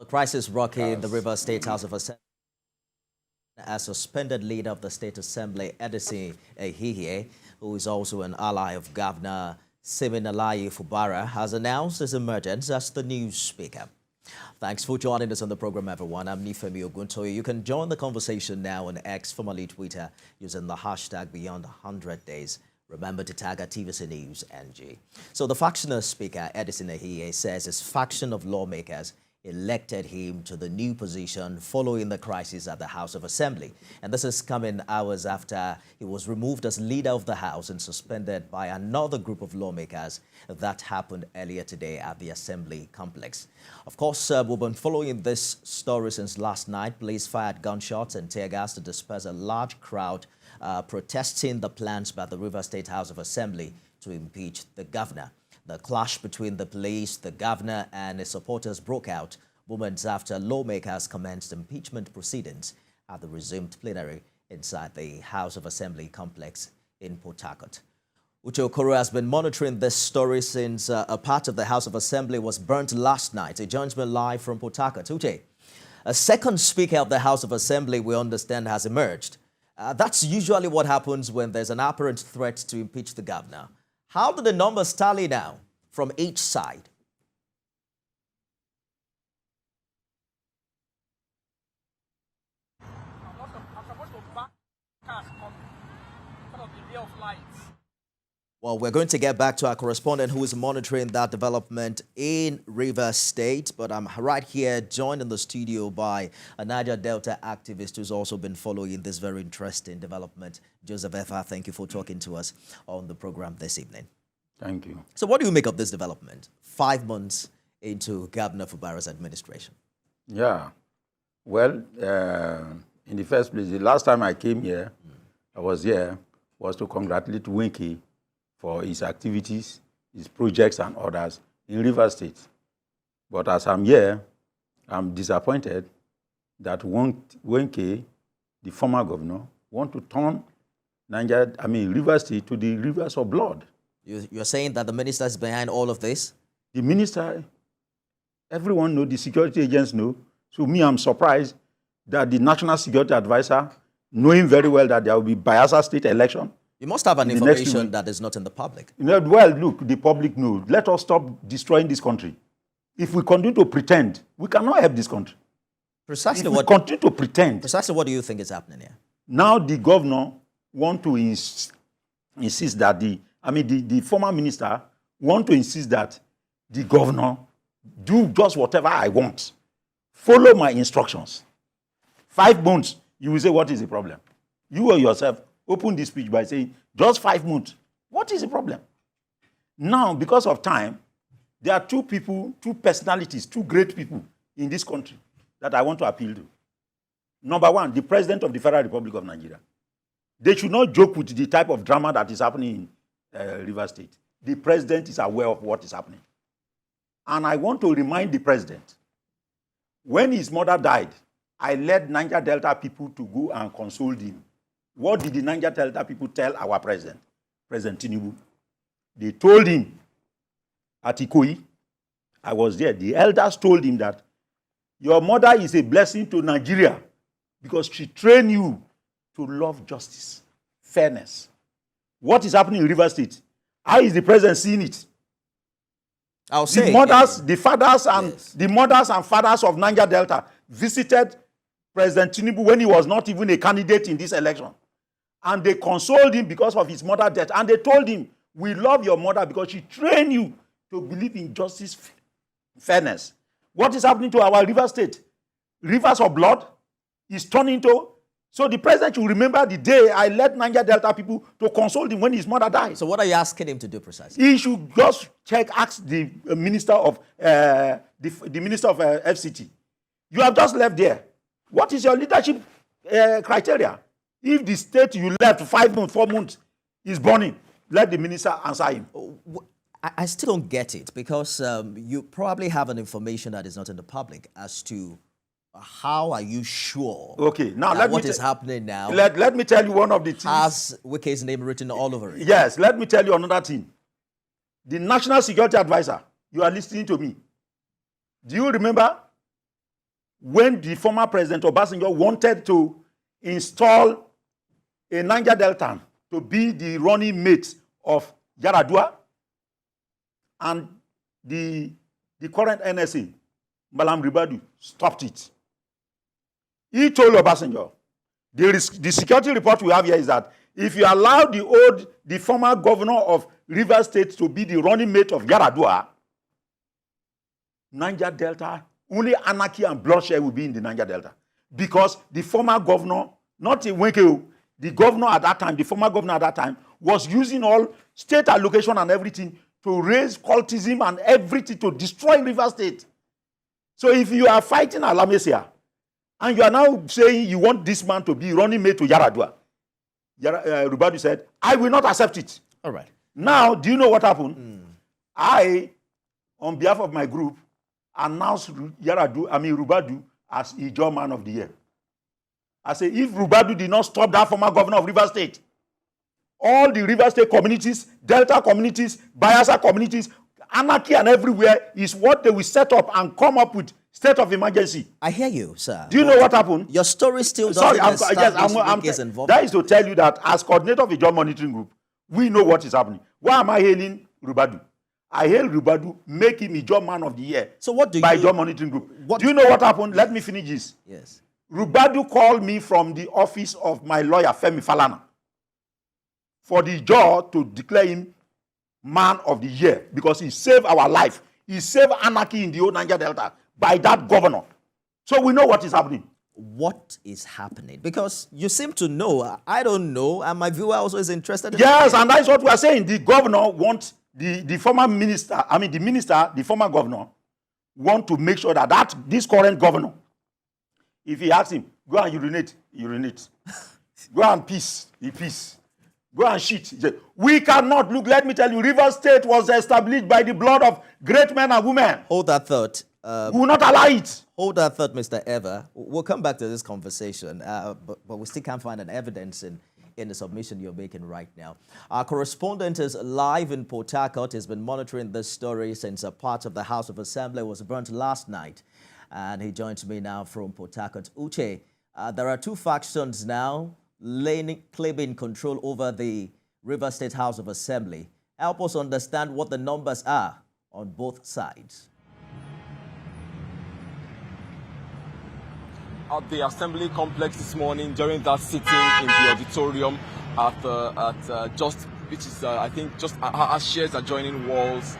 The crisis rocking the Rivers State House of Assembly. A suspended leader of the State Assembly, Edison Ehihie, who is also an ally of Governor Siminalari Fubara, has announced his emergence as the new speaker. Thanks for joining us on the program, everyone. I'm Nifemi Oguntoye. You can join the conversation now on X, formerly Twitter, using the hashtag Beyond 100 Days. Remember to tag at TVC News NG. So the factional speaker, Edison Ehihie, says his faction of lawmakers elected him to the new position following the crisis at the House of Assembly. And this is coming hours after he was removed as leader of the House and suspended by another group of lawmakers. That happened earlier today at the Assembly complex. Of course, we've been following this story since last night. Police fired gunshots and tear gas to disperse a large crowd protesting the plans by the Rivers State House of Assembly to impeach the governor. The clash between the police, the governor, and his supporters broke out moments after lawmakers commenced impeachment proceedings at the resumed plenary inside the House of Assembly complex in Port Harcourt. Uche Okoro has been monitoring this story since a part of the House of Assembly was burnt last night. He joins me live from Port Harcourt. Uche, a second speaker of the House of Assembly, we understand, has emerged. That's usually what happens when there's an apparent threat to impeach the governor. How do the numbers tally now from each side? Well, we're going to get back to our correspondent who is monitoring that development in Rivers State, but I'm right here joined in the studio by a Niger Delta activist who's also been following this very interesting development. Joseph Effa, thank you for talking to us on the program this evening. Thank you. So what do you make of this development 5 months into Governor Fubara's administration? Yeah. Well, in the first place, the last time I came here, was to congratulate Wike for his activities, his projects and others in Rivers State. But as I'm here, I'm disappointed that Wike, the former governor, want to turn Rivers State to the rivers of blood. You're saying that the minister is behind all of this? The minister, everyone knows, the security agents know. So me, I'm surprised that the National Security Advisor, knowing very well that there will be Bayelsa State election. You must have an information that is not in the public. Well, look, the public knows. Let us stop destroying this country. If we continue to pretend, we cannot help this country. Precisely if we continue to pretend. Precisely what do you think is happening here? Now the governor want to insist that the former minister want to insist that the governor do just whatever I want. Follow my instructions. 5 months, you will say, what is the problem? You or yourself open this speech by saying, just 5 months. What is the problem? Now, because of time, there are two people, two personalities, two great people in this country that I want to appeal to. Number one, the President of the Federal Republic of Nigeria. They should not joke with the type of drama that is happening in Rivers State. The President is aware of what is happening. And I want to remind the President, when his mother died, I led Niger Delta people to go and console him. What did the Niger Delta people tell our president, President Tinubu? They told him at Ikoyi, I was there, the elders told him that your mother is a blessing to Nigeria because she trained you to love justice, fairness. What is happening in Rivers State? How is the president seeing it? I'll say the fathers and the mothers and fathers of Niger Delta visited President Tinubu when he was not even a candidate in this election. And they consoled him because of his mother's death. And they told him, we love your mother because she trained you to believe in justice, fairness. What is happening to our River State? Rivers of blood is turning to. So the president should remember the day I led Niger Delta people to console him when his mother died. So what are you asking him to do precisely? He should just ask the minister of FCT. You have just left there. What is your leadership criteria? If the state you left 5 months, 4 months is burning, let the minister answer him. I still don't get it because you probably have an information that is not in the public as to how are you sure? Okay, now what is happening now? Let me tell you one of the things. Has Wike's name written all over it? Yes, let me tell you another thing. The National Security Advisor, you are listening to me. Do you remember when the former President Obasanjo wanted to install a Niger Deltan to be the running mate of Yaradua, and the current NSA, Malam Ribadu, stopped it. He told Obasanjo, the security report we have here is that if you allow the former governor of Rivers State to be the running mate of Yaradua, Niger Delta, only anarchy and bloodshed will be in the Niger Delta. Because the former governor, not Wike, the governor at that time, the former governor at that time, was using all state allocation and everything to raise cultism and everything to destroy Rivers State. So if you are fighting Alamesia, and you are now saying you want this man to be running mate to Yaradua, Ribadu said, I will not accept it. All right. Now, do you know what happened? I, on behalf of my group, announced Ribadu as Ijaw Man of the Year. I say, if Ribadu did not stop that former governor of Rivers State, all the Rivers State communities, Delta communities, Bayelsa communities, anarchy and everywhere is what they will set up and come up with state of emergency. I hear you, sir. Do you know what happened? Your story still doesn't establish that is to tell you that as coordinator of the Joint Monitoring Group, we know what is happening. Why am I hailing Ribadu? I hail Ribadu, make him Ijaw Man of the Year. So what do by Joint Monitoring Group. Do you know what happened? Let me finish this. Yes. Ribadu called me from the office of my lawyer, Femi Falana, for the Ijaw to declare him Man of the Year because he saved our life. He saved anarchy in the old Niger Delta by that governor. So we know what is happening. What is happening? Because you seem to know. I don't know. And my viewer also is interested in Yes, and that's what we are saying. The governor wants the former minister, the former governor, want to make sure that this current governor, if he asks him, go and urinate. Go and piss, he piss. Go and shit. He said, we cannot. Look, let me tell you, Rivers State was established by the blood of great men and women. Hold that thought. We will not allow it. Hold that thought, Mr. Eva. We'll come back to this conversation, but we still can't find an evidence in the submission you're making right now. Our correspondent is live in Port Harcourt. He's been monitoring this story since a part of the House of Assembly was burnt last night. And he joins me now from Port Harcourt. Uche, there are two factions now claiming control over the River State House of Assembly. Help us understand what the numbers are on both sides. At the Assembly complex this morning, during that sitting in the auditorium I think just shares adjoining walls,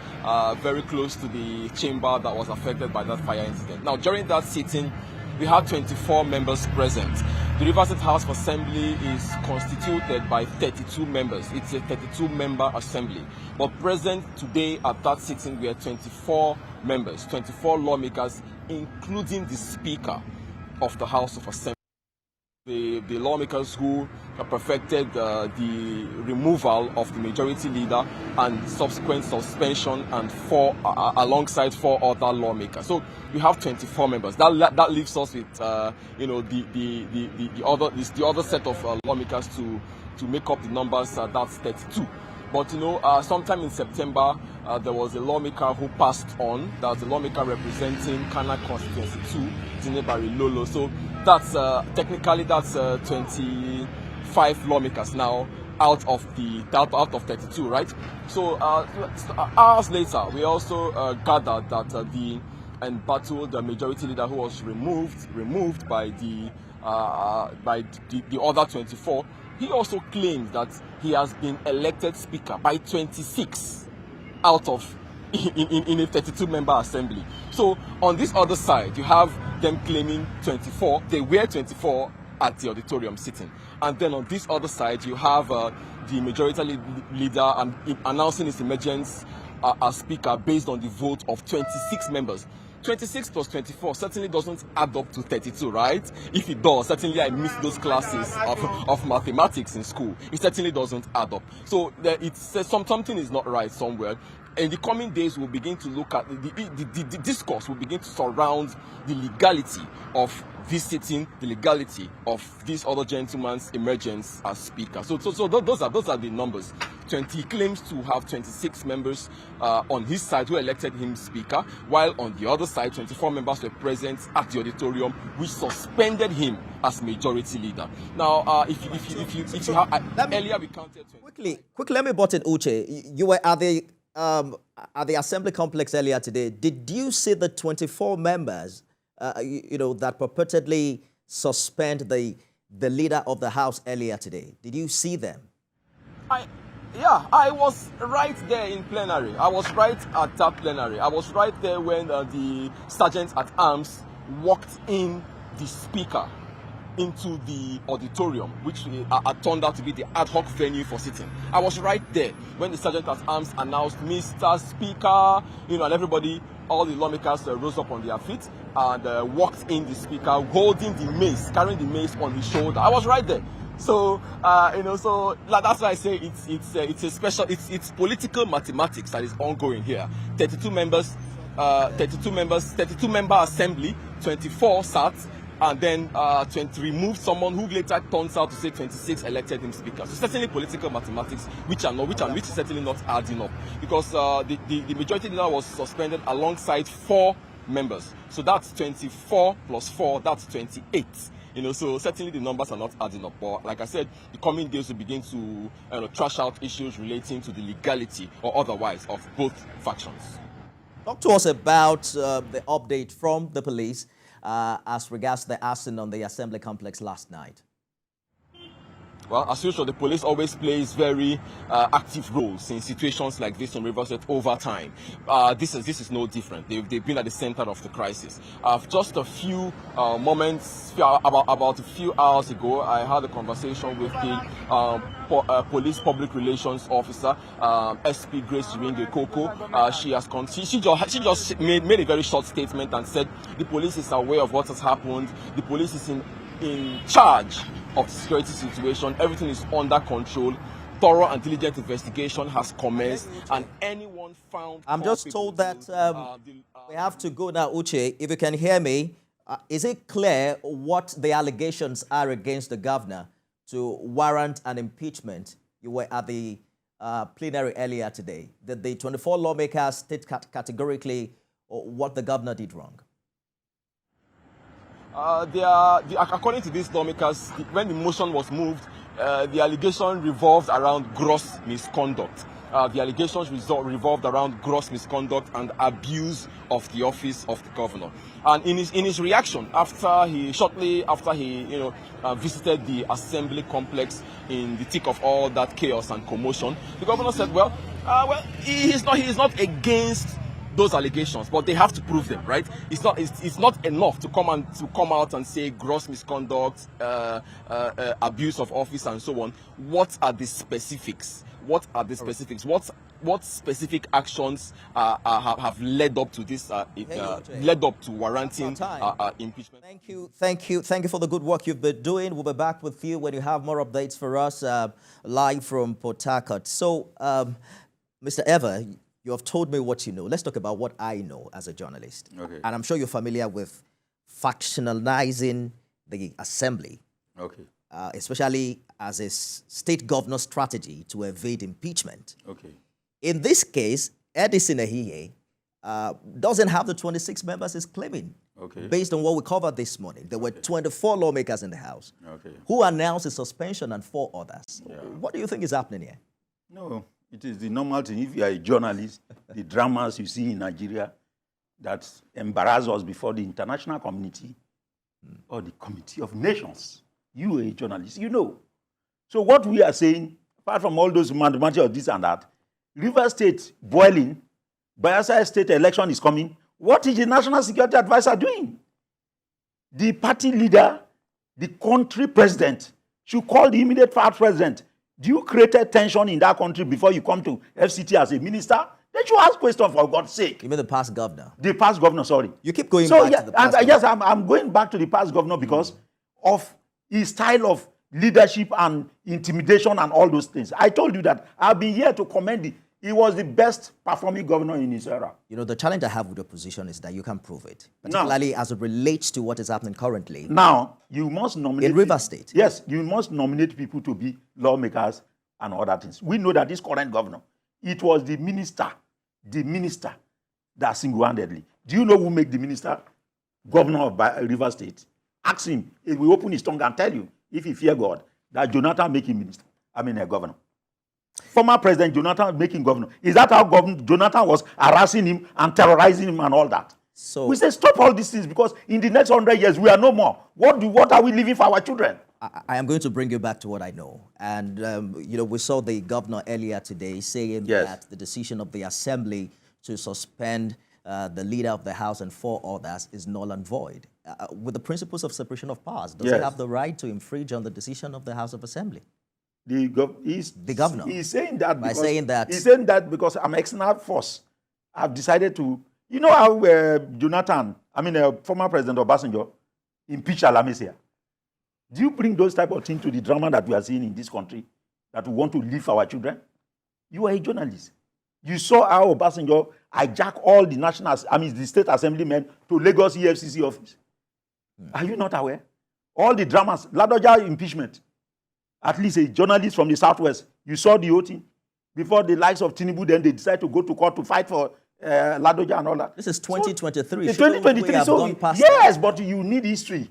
very close to the chamber that was affected by that fire incident. Now, during that sitting, we had 24 members present. The River State House of Assembly is constituted by 32 members. It's a 32-member assembly. But present today at that sitting, we are 24 members, 24 lawmakers, including the Speaker of the House of Assembly. The lawmakers who perfected the removal of the majority leader and subsequent suspension and alongside 4 other lawmakers. So we have 24 members. That leaves us with the other set of lawmakers to make up the numbers. That's 32. But sometime in September, there was a lawmaker who passed on. That was a lawmaker representing Kana Constituency 2, Tinebari Lolo. So that's technically 25 lawmakers now out of 32, right? So hours later, we also gathered that the embattled majority leader who was removed by the other 24. He also claims that he has been elected speaker by 26 out of in a 32-member assembly. So on this other side, you have them claiming 24. They were 24 at the auditorium sitting. And then on this other side, you have the majority leader announcing his emergence as speaker based on the vote of 26 members. 26 plus 24 certainly doesn't add up to 32, right? If it does, certainly I missed those classes of mathematics in school. It certainly doesn't add up. So something is not right somewhere. in the coming days, we'll begin to look at the discourse will begin to surround the legality of this sitting, the legality of this other gentleman's emergence as speaker. So those are the numbers. He claims to have 26 members on his side who elected him speaker, while on the other side, 24 members were present at the auditorium, which suspended him as majority leader. Now, if you have, earlier we counted 20. Quickly, let me butt in, Uche. You were at the assembly complex earlier today. Did you see the 24 members, that purportedly suspend the leader of the House earlier today? Did you see them? Yeah, I was right there in plenary. I was right at that plenary. I was right there when the sergeant at arms walked in the speaker into the auditorium, which turned out to be the ad hoc venue for sitting. I was right there when the sergeant at arms announced, Mr. Speaker, and everybody, all the lawmakers rose up on their feet and walked in the speaker holding the mace, carrying the mace on his shoulder. I was right there. So, so that's why I say it's a special, it's political mathematics that is ongoing here. 32 member assembly, 24 sat, and then 20 removed someone who later turns out to say 26 elected him speaker. So certainly political mathematics, which is certainly not adding up, because the majority leader was suspended alongside 4 members. So that's 24 plus 4, that's 28. So certainly the numbers are not adding up. But like I said, the coming days will begin to trash out issues relating to the legality or otherwise of both factions. Talk to us about the update from the police as regards the arson on the assembly complex last night. Well, as usual, the police always plays very active roles in situations like this in Rivers State over time. This is no different. They've been at the center of the crisis. Just a few moments, about a few hours ago, I had a conversation with the police public relations officer, SP Grace Jiringe Koko. She just made a very short statement and said the police is aware of what has happened. The police is in charge of the security situation. Everything is under control. Thorough and diligent investigation has commenced, and anyone found... I'm just told that we have to go now, Uche. If you can hear me, is it clear what the allegations are against the governor to warrant an impeachment? You were at the plenary earlier today. Did the 24 lawmakers state categorically what the governor did wrong? According to these lawmakers, when the motion was moved, the allegation revolved around gross misconduct. The allegations revolved around gross misconduct and abuse of the office of the governor. And in his reaction, shortly after he visited the assembly complex in the thick of all that chaos and commotion, the governor said, he is not against those allegations, but they have to prove them, right? It's not enough to come out and say gross misconduct, abuse of office, and so on. What are the specifics? What are the specifics? What specific actions have led up to this? Led up to warranting impeachment? Thank you for the good work you've been doing. We'll be back with you when you have more updates for us live from Port Harcourt. So, Mr. Ever, you have told me what you know. Let's talk about what I know as a journalist. Okay. And I'm sure you're familiar with factionalizing the assembly. Okay. Especially as a state governor strategy to evade impeachment. Okay. In this case, Edison Ehiye doesn't have the 26 members he's claiming. Okay. Based on what we covered this morning. There were 24 lawmakers in the House who announced a suspension and 4 others. Yeah. What do you think is happening here? No. It is the normal thing. If you are a journalist, the dramas you see in Nigeria that embarrass us before the international community or the Committee of Nations. You are a journalist, you know. So what we are saying, apart from all those mathematics of this and that, Rivers State boiling, Bayelsa State election is coming. What is the National Security Advisor doing? The party leader, the country president, should call the immediate past president. Do you create tension in that country before you come to FCT as a minister? Then you ask questions for God's sake. You mean the past governor? The past governor, sorry. You keep going back to the past governor. Yes, I'm going back to the past governor because of his style of leadership and intimidation and all those things. I told you that I've been here to commend He was the best performing governor in his era. You know, the challenge I have with the opposition is that you can prove it, particularly as it relates to what is happening currently. Now, you must nominate... In Rivers State. Yes, you must nominate people to be lawmakers and other things. We know that this current governor, it was the minister that single-handedly. Do you know who made the minister governor of Rivers State? Ask him. He will open his tongue and tell you, if he fear God, that Jonathan make him minister. A governor. Former President Jonathan making governor. Is that how Jonathan was harassing him and terrorizing him and all that? So we say stop all these things, because in the next 100 years we are no more. What are we leaving for our children? I am going to bring you back to what I know. And, you know, we saw the governor earlier today saying that the decision of the assembly to suspend the leader of the House and 4 others is null and void. With the principles of separation of powers, does he have the right to infringe on the decision of the House of Assembly? The governor. He's saying that because I'm external force. I've decided to... You know how former President Obasanjo, impeached Alamesia? Do you bring those type of things to the drama that we are seeing in this country, that we want to leave our children? You are a journalist. You saw how Obasanjo hijacked all the state assemblymen to Lagos EFCC office. Are you not aware? All the dramas, Ladoja impeachment. At least a journalist from the Southwest, you saw the whole thing. Before the likes of Tinubu, then they decide to go to court to fight for Ladoja and all that. This is 2023. So, 2023. Yes, but you need history.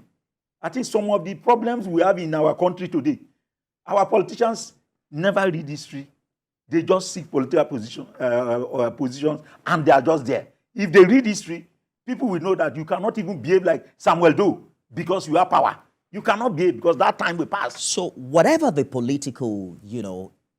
I think some of the problems we have in our country today, our politicians never read history. They just seek political positions, and they are just there. If they read history, people will know that you cannot even behave like Samuel Doe because you have power. You cannot behave because that time will pass. So whatever the political,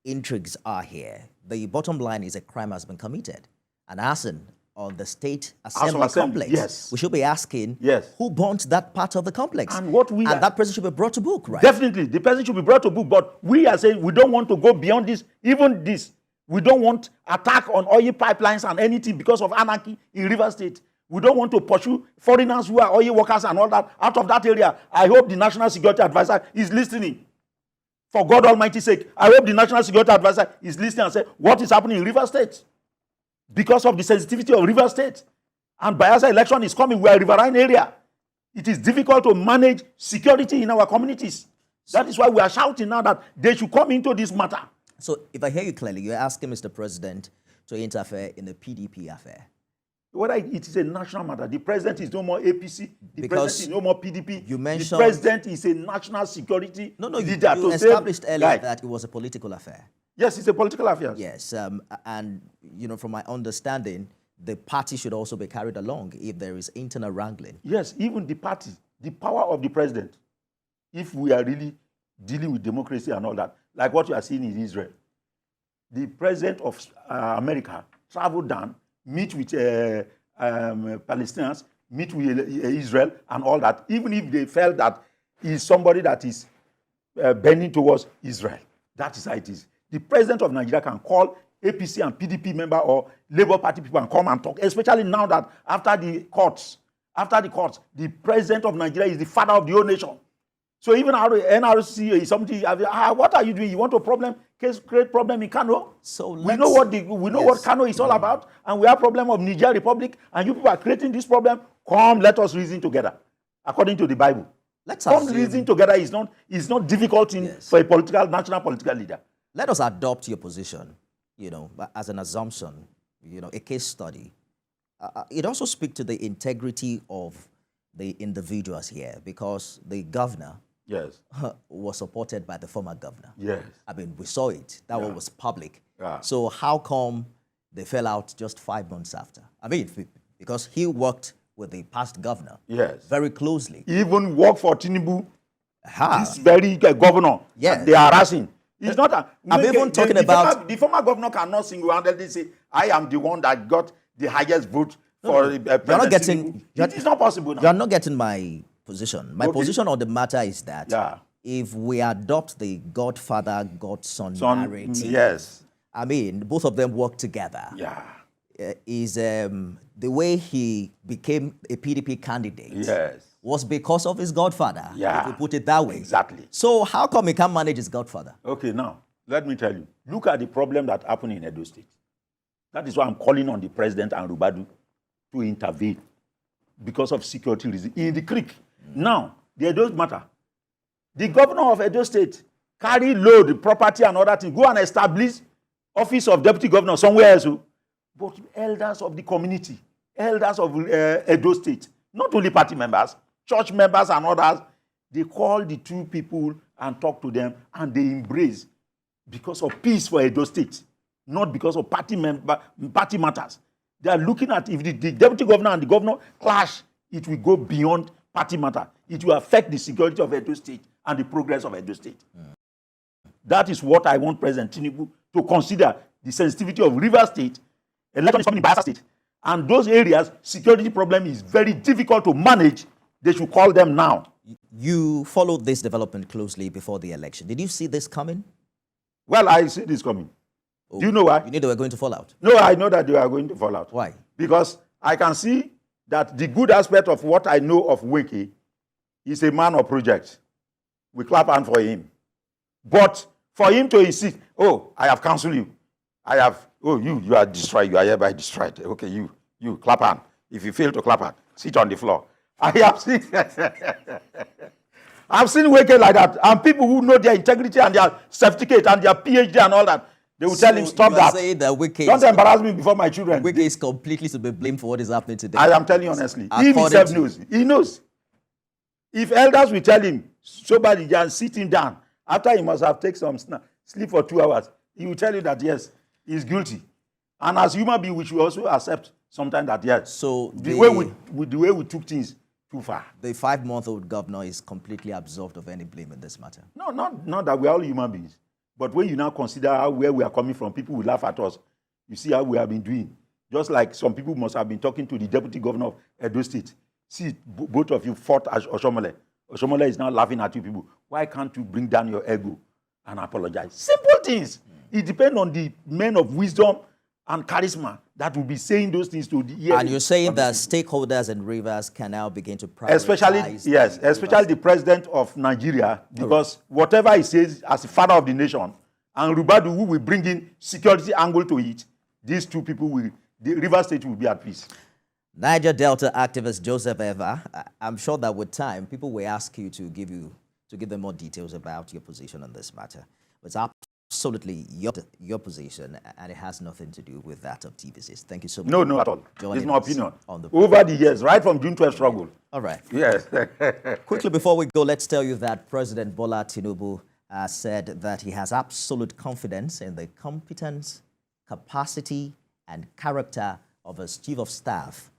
intrigues are here, the bottom line is a crime has been committed. An arson on the state assembly complex. Yes. We should be asking who burnt that part of the complex. And that person should be brought to book, right? Definitely. The person should be brought to book. But we are saying we don't want to go beyond this. Even this. We don't want attack on oil pipelines and anything because of anarchy in Rivers State. We don't want to pursue foreigners who are oil workers and all that out of that area. I hope the National Security Advisor is listening. For God Almighty's sake, I hope the National Security Advisor is listening and say, what is happening in Rivers State? Because of the sensitivity of Rivers State. And Bayelsa election is coming. We are a riverine area. It is difficult to manage security in our communities. That is why we are shouting now that they should come into this matter. So if I hear you clearly, you're asking Mr. President to interfere in the PDP affair. Whether it is a national matter, the president is no more APC, the president is no more PDP. You mentioned the president is a national security leader. You established earlier that it was a political affair. Yes, it's a political affair. Yes, and from my understanding, the party should also be carried along if there is internal wrangling. Yes, even the party, the power of the president, if we are really dealing with democracy and all that, like what you are seeing in Israel. The president of America traveled down, meet with Palestinians, meet with Israel and all that, even if they felt that he is somebody that is bending towards Israel. That is how it is. The president of Nigeria can call APC and PDP member or Labour Party people and come and talk, especially now that after the courts, the president of Nigeria is the father of the whole nation. So even our NRC is something. What are you doing? You want to create problem in Kano? So we know what Kano is all about, and we have problem of Niger Republic, and you people are creating this problem. Come, let us reason together, according to the Bible. Reason together is not difficult for a national political leader. Let us adopt your position, as an assumption, a case study. It also speaks to the integrity of the individuals here, because the governor was supported by the former governor. Yes. I mean, we saw it. That one was public. Yeah. So how come they fell out just 5 months after? I mean, because he worked with the past governor very closely. He even worked for Tinubu, this very governor. Yes. They are harassing. It's not I'm even talking about... The former governor cannot single-handedly say, I am the one that got the highest vote for You're not getting... It's not possible now. You're not getting my position. My position on the matter is that if we adopt the godfather, godson narrative, I mean, both of them work together. Yeah. Is the way he became a PDP candidate was because of his godfather, if we put it that way. Exactly. So how come he can't manage his godfather? Okay, now, let me tell you. Look at the problem that happened in Edo State. That is why I'm calling on the president and Rubadu to intervene because of security reasons in the creek. Now, the Edo matter. The governor of Edo State carry load, property and other things, go and establish office of deputy governor somewhere else. But elders of the community, elders of Edo State, not only party members, church members and others, they call the two people and talk to them and they embrace because of peace for Edo State, not because of party matters. They are looking at if the deputy governor and the governor clash, it will go beyond party matter. It will affect the security of Edo State and the progress of Edo State. That is what I want President Tinubu to consider the sensitivity of Rivers State, election is coming in Bayelsa State, and those areas, security problem is very difficult to manage. They should call them now. You followed this development closely before the election. Did you see this coming? Well, I see this coming. Oh, do you know why? You knew they were going to fall out? No, I know that they are going to fall out. Why? Because I can see that the good aspect of what I know of Wike is a man of projects. We clap hand for him. But for him to insist, oh, I have counseled you. I have, oh, you are destroyed. You are hereby destroyed. Okay, you clap hand. If you fail to clap hand, sit on the floor. I have seen, I've seen Wike like that. And people who know their integrity and their certificate and their PhD and all that, they will tell him, stop that. Don't embarrass me before my children. Wike is completely to be blamed for what is happening today. I am telling you honestly. He himself knows. He knows. If elders will tell him, somebody just sit him down, after he must have taken some sleep for 2 hours, he will tell you that, yes, he's guilty. And as human beings, we should also accept sometimes that, yes, so the way we took things too far. The 5-month-old governor is completely absolved of any blame in this matter. No, not that we are all human beings. But when you now consider where we are coming from, people will laugh at us. You see how we have been doing. Just like some people must have been talking to the deputy governor of Edo State. See, both of you fought as Oshomole. Oshomole is now laughing at you people. Why can't you bring down your ego and apologize? Simple things. It depends on the men of wisdom and charisma that will be saying those things to the ear. And you're saying that stakeholders in Rivers can now begin to prioritize. Especially the president of Nigeria, because whatever he says as the father of the nation, and Rubadu, who will bring in security angle to it, these two people the Rivers State will be at peace. Niger Delta activist Joseph Eva, I'm sure that with time, people will ask you to give them more details about your position on this matter. It's absolutely your position, and it has nothing to do with that of TVC. Thank you so much. No, at all. It's my opinion. Over the years, right from June 12 struggle. All right. Yes. Quickly before we go, let's tell you that President Bola Tinubu said that he has absolute confidence in the competence, capacity, and character of his chief of staff,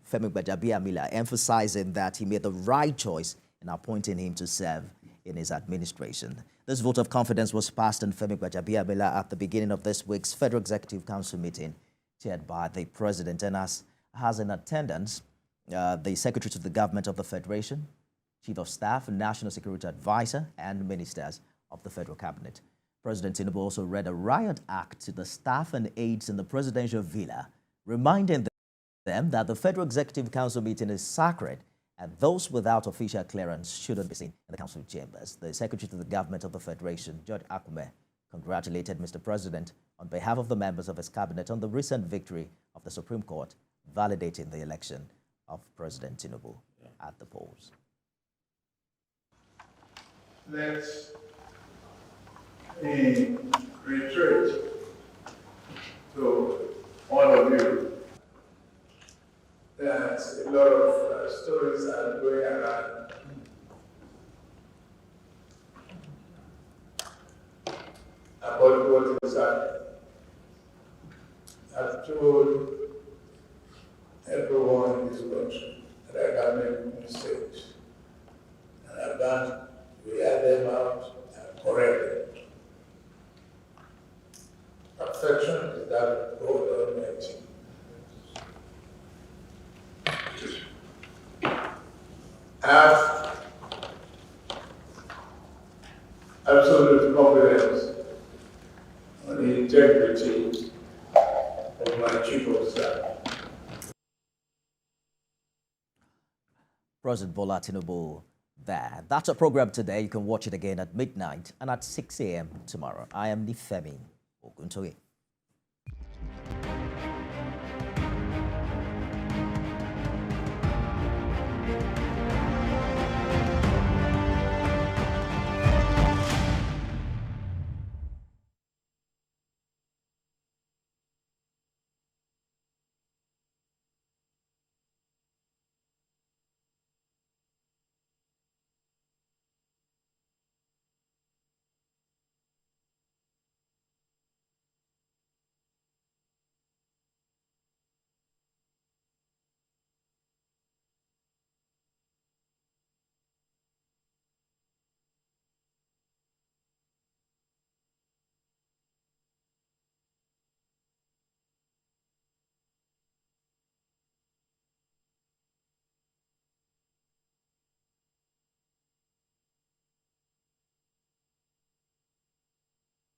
Femi Gbajabiamila, emphasizing that he made the right choice in appointing him to serve in his administration. This vote of confidence was passed in Femi Gbajabiamila at the beginning of this week's Federal Executive Council meeting, chaired by the President, and has in attendance the Secretary to the Government of the Federation, Chief of Staff, National Security Advisor, and ministers of the Federal Cabinet. President Tinubu also read a riot act to the staff and aides in the presidential villa, reminding them that the Federal Executive Council meeting is sacred and those without official clearance shouldn't be seen in the council chambers. The Secretary to the Government of the Federation, George Akume, congratulated Mr. President on behalf of the members of his cabinet on the recent victory of the Supreme Court, validating the election of President Tinubu at the polls. Let me reiterate to all of you that a lot of stories are going around about what is happening. I've told everyone in this country that I can make mistakes, and I've done. We add them out and correct them. Perfection is that of God Almighty. I have absolute confidence on the integrity of my chief of staff. President Bola Tinubu there. That's our program today. You can watch it again at midnight and at 6 a.m. tomorrow. I am Nifemi Oguntoye.